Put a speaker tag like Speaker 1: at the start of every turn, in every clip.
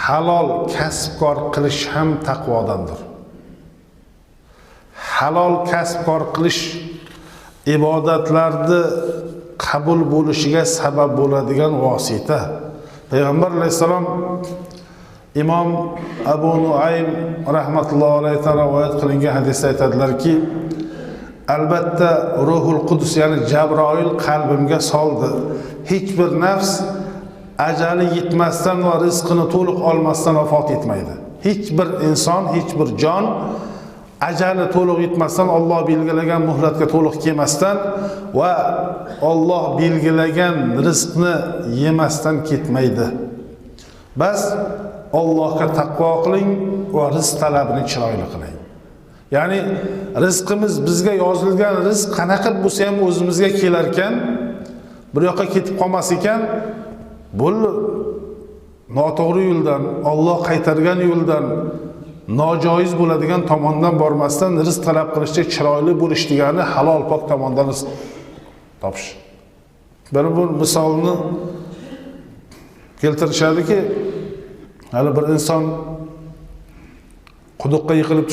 Speaker 1: halol kasb-kor qilish ham taqvodandir. Halol kasb-kor qilish ibodatlarni qabul bo'lishiga sabab bo'ladigan vosita. Payg'ambar alayhisalom Imom Abu Nuaym rahmatullohi alayhi rivoyat qilingan hadisda aytadilarki, albatta Ruhul Qudus ya'ni Jabroil qalbimga soldi. Hech bir nafs ajali yetmasdan va rizqini to'liq olmasdan vafot etmaydi. Hech bir inson, hech bir jon ajali to'liq yetmasdan, Alloh belgilagan muhlatga to'liq kelmasdan va Alloh belgilagan rizqni yemasdan ketmaydi. Bas Allohga taqvo qiling va rizq talabini chiroyli qiling. Ya'ni rizqimiz, bizga yozilgan rizq qanaqa bo'lsa ham o'zimizga kelar ekan, bir yoqqa ketib qolmas ekan, bu noto'g'ri yo'ldan, Alloh qaytargan yo'ldan, nojoiz bo'ladigan tomondan bormasdan rizq talab qilishda chiroyli bo'lish degani halol pok tomondan rizq topish. Mana bu misolni keltirishadiki, hali bir inson quduqqa yiqilib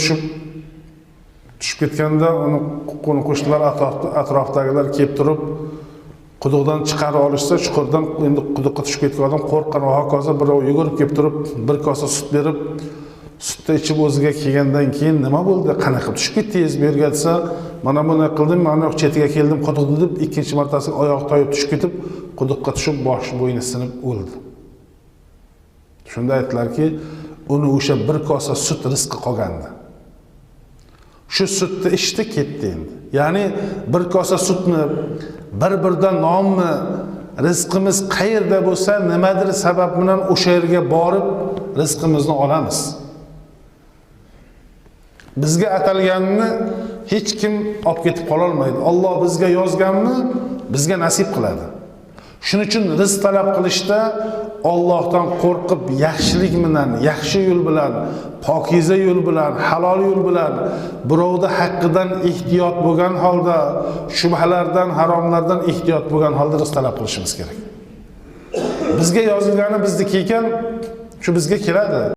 Speaker 1: tushib ketganda uni qo'shnilar atrofdagilar kelib turib quduqdan chiqarib olishsa, chuqurdan endi quduqqa tushib ketgan odam qo'rqqan va hokazo birov yugurib kelib turib bir kosa sut berib, sutni ichib o'ziga kelgandan keyin nima bo'ldi, qanaqa tushib ketdingiz bu yerga desa, mana bunday qildim, mana chetiga keldim quduqni deb ikkinchi martasi oyoq toyib tushib ketib, quduqqa tushib bosh bo'yni sinib o'ldi. Shunda aytdilarki, uni o'sha bir kosa sut rizqi qolgandi. Shu sutni ichdi ketdi endi. Ya'ni bir kosa sutni, bir-birdan nonmi, rizqimiz qayerda bo'lsa, nimadir sabab bilan o'sha yerga borib rizqimizni olamiz. Bizga atalganini hech kim olib ketib qola olmaydi. Alloh bizga yozganini bizga nasib qiladi. Shuning uchun rizq talab qilishda Allohdan qo'rqib, yaxshilik bilan, yaxshi yo'l bilan, pokiza yo'l bilan, halol yo'l bilan, birovda haqqidan ehtiyot bo'lgan holda, shubhalardan, haromlardan ehtiyot bo'lgan holda rizq talab qilishimiz kerak. Bizga yozilgani bizniki ekan, shu bizga keladi.